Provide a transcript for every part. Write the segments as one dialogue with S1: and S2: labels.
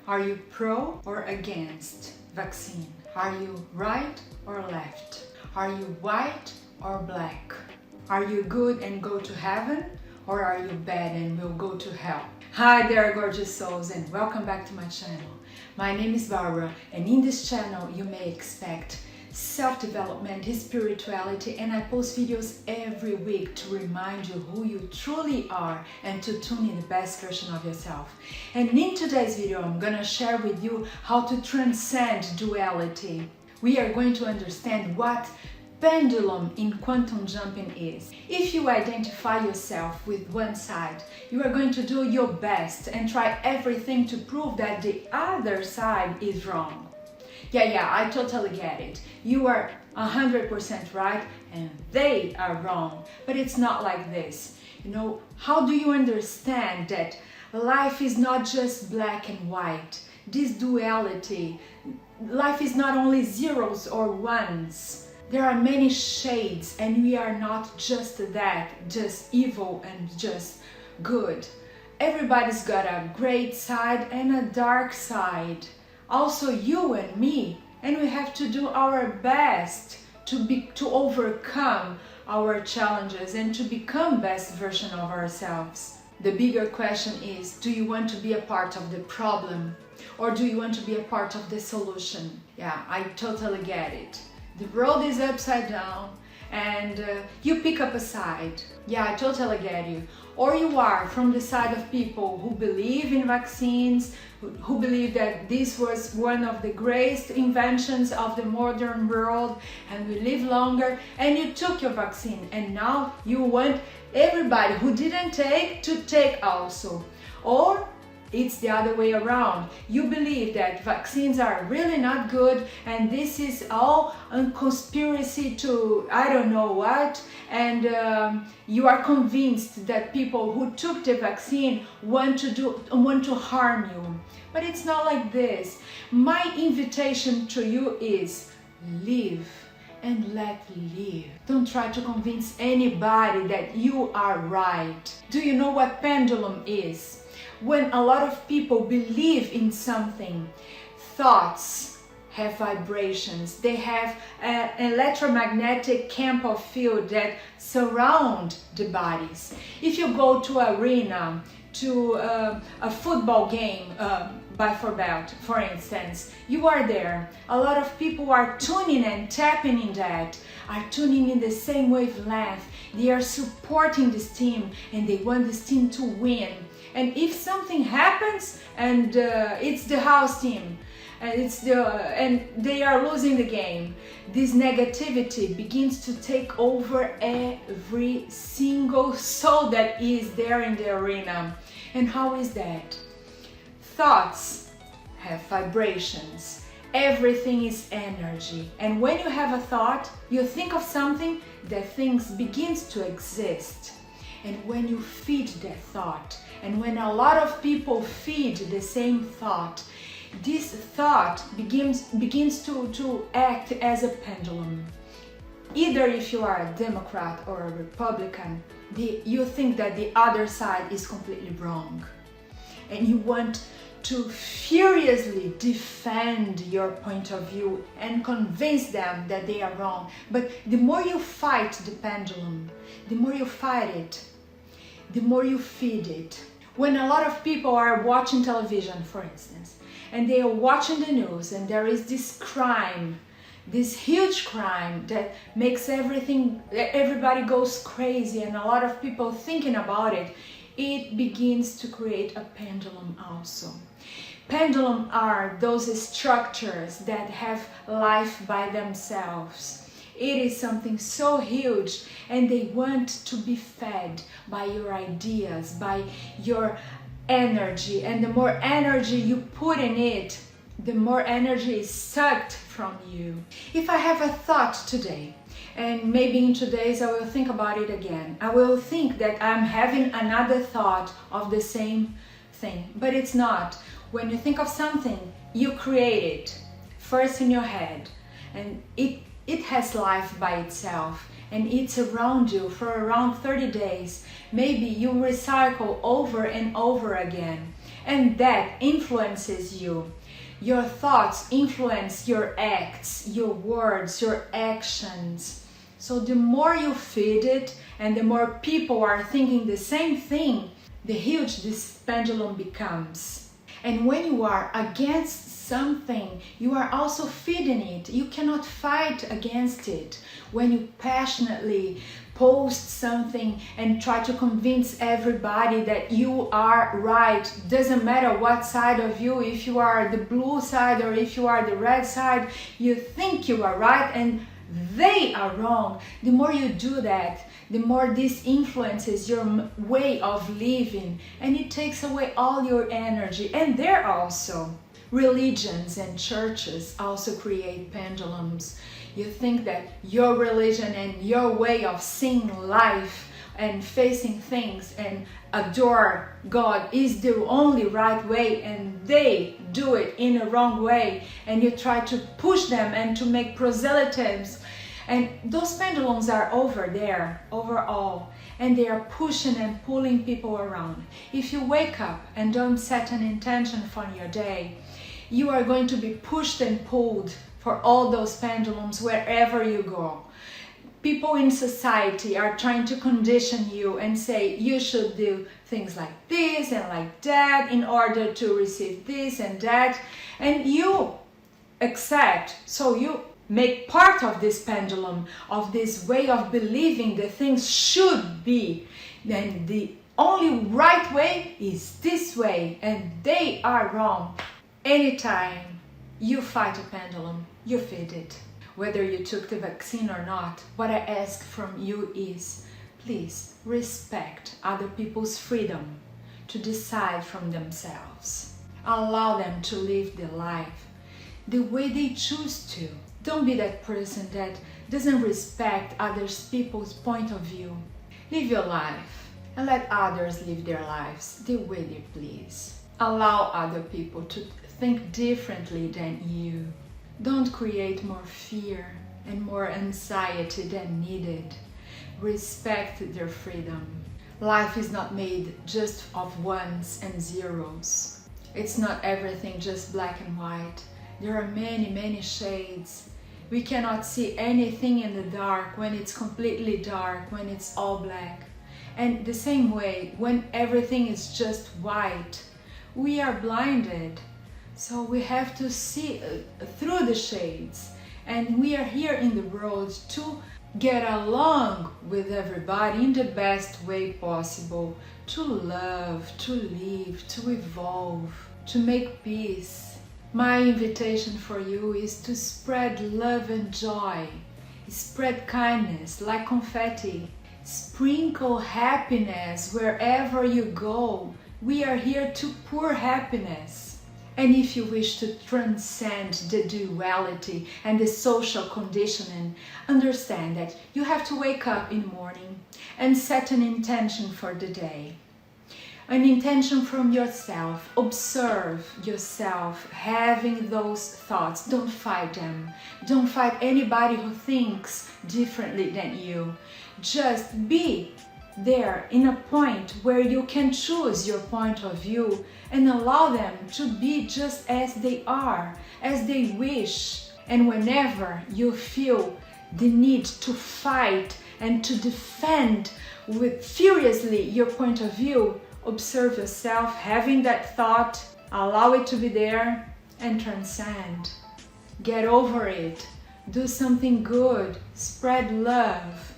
S1: Are you pro or against vaccine? Are you right or left? Are you white or black? Are you good and go to heaven, or are you bad and will go to hell? Hi there, gorgeous souls, and welcome back to my channel. My name is Barbara, and in this channel you may expect self-development, spirituality, and I post videos every week to remind you who you truly are and to tune in the best version of yourself. And in today's video, I'm gonna share with you how to transcend duality. We are going to understand what pendulum in quantum jumping is. If you identify yourself with one side, you are going to do your best and try everything to prove that the other side is wrong. Yeah, I totally get it. You are 100% right and they are wrong. But it's not like this. You know, how do you understand that life is not just black and white? This duality, life is not only zeros or ones. There are many shades and we are not just that, just evil and just good. Everybody's got a great side and a dark side. Also you and me, and we have to do our best to overcome our challenges and to become best version of ourselves. The bigger question is, do you want to be a part of the problem or do you want to be a part of the solution? Yeah, I totally get it. The world is upside down and you pick up a side. Yeah, I totally get you. Or you are from the side of people who believe in vaccines, who believe that this was one of the greatest inventions of the modern world and we live longer, and you took your vaccine and now you want everybody who didn't take to take also. Or it's the other way around. You believe that vaccines are really not good and this is all a conspiracy to I don't know what, and you are convinced that people who took the vaccine want to harm you. But it's not like this. My invitation to you is live and let live. Don't try to convince anybody that you are right. Do you know what pendulum is? When a lot of people believe in something, thoughts have vibrations. They have an electromagnetic camp of field that surround the bodies. If you go to an arena, to a football game, by for instance, you are there. A lot of people are tuning and tapping in that, are tuning in the same wavelength. They are supporting this team and they want this team to win. And if something happens and it's the house team and they are losing the game, this negativity begins to take over every single soul that is there in the arena. And how is that? Thoughts have vibrations. Everything is energy. And when you have a thought, you think of something, that things begins to exist. And when you feed that thought, and when a lot of people feed the same thought, this thought begins to act as a pendulum. Either if you are a Democrat or a Republican, you think that the other side is completely wrong. And you want to furiously defend your point of view and convince them that they are wrong. But the more you fight the pendulum, the more you fight it, the more you feed it. When a lot of people are watching television, for instance, and they are watching the news and there is this crime, this huge crime that makes everybody goes crazy and a lot of people thinking about it, it begins to create a pendulum also. Pendulum are those structures that have life by themselves. It is something so huge and they want to be fed by your ideas, by your energy, and the more energy you put in it, the more energy is sucked from you. If I have a thought today, and maybe in 2 days I will think about it again, I will think that I'm having another thought of the same thing, but it's not. When you think of something, you create it first in your head, and it has life by itself and it's around you for around 30 days. Maybe you recycle over and over again. and that influences you. Your thoughts influence your acts, your words, your actions. So the more you feed it and the more people are thinking the same thing, the huge this pendulum becomes. And when you are against something, you are also feeding it. You cannot fight against it. When you passionately post something and try to convince everybody that you are right, doesn't matter what side of you, if you are the blue side or if you are the red side, you think you are right and they are wrong. The more you do that, the more this influences your way of living, and it takes away all your energy. And there also, religions and churches also create pendulums. You think that your religion and your way of seeing life and facing things and adore God is the only right way, and they do it in a wrong way, and you try to push them and to make proselytisms. And those pendulums are over there, overall, and they are pushing and pulling people around. If you wake up and don't set an intention for your day, you are going to be pushed and pulled for all those pendulums wherever you go. People in society are trying to condition you and say you should do things like this and like that in order to receive this and that, and you accept, so you make part of this pendulum, of this way of believing that things should be, then the only right way is this way and they are wrong. Anytime you fight a pendulum, you feed it. Whether you took the vaccine or not, what I ask from you is, please respect other people's freedom to decide from themselves. Allow them to live their life the way they choose to. Don't be that person that doesn't respect other people's point of view. Live your life and let others live their lives the way they please. Allow other people to think differently than you. Don't create more fear and more anxiety than needed. Respect their freedom. Life is not made just of ones and zeros. It's not everything just black and white. There are many, many shades. We cannot see anything in the dark when it's completely dark, when it's all black. And the same way, when everything is just white, we are blinded. So we have to see through the shades. And we are here in the world to get along with everybody in the best way possible, to love, to live, to evolve, to make peace. My invitation for you is to spread love and joy, spread kindness like confetti, sprinkle happiness wherever you go. We are here to pour happiness. And if you wish to transcend the duality and the social conditioning, understand that you have to wake up in the morning and set an intention for the day. An intention from yourself. Observe yourself having those thoughts. Don't fight them. Don't fight anybody who thinks differently than you. Just be there in a point where you can choose your point of view and allow them to be just as they are, as they wish. And whenever you feel the need to fight and to defend furiously your point of view, observe yourself having that thought, allow it to be there, and transcend. Get over it. Do something good. Spread love.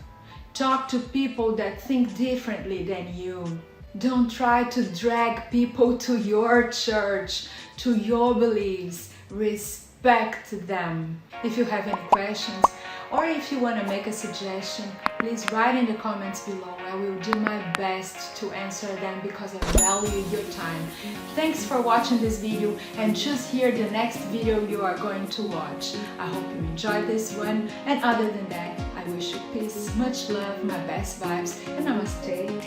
S1: Talk to people that think differently than you. Don't try to drag people to your church, to your beliefs. Respect them. If you have any questions, or if you want to make a suggestion, please write in the comments below. I will do my best to answer them because I value your time. Thanks for watching this video, and choose here the next video you are going to watch. I hope you enjoyed this one, and other than that, I wish you peace, much love, my best vibes, and namaste.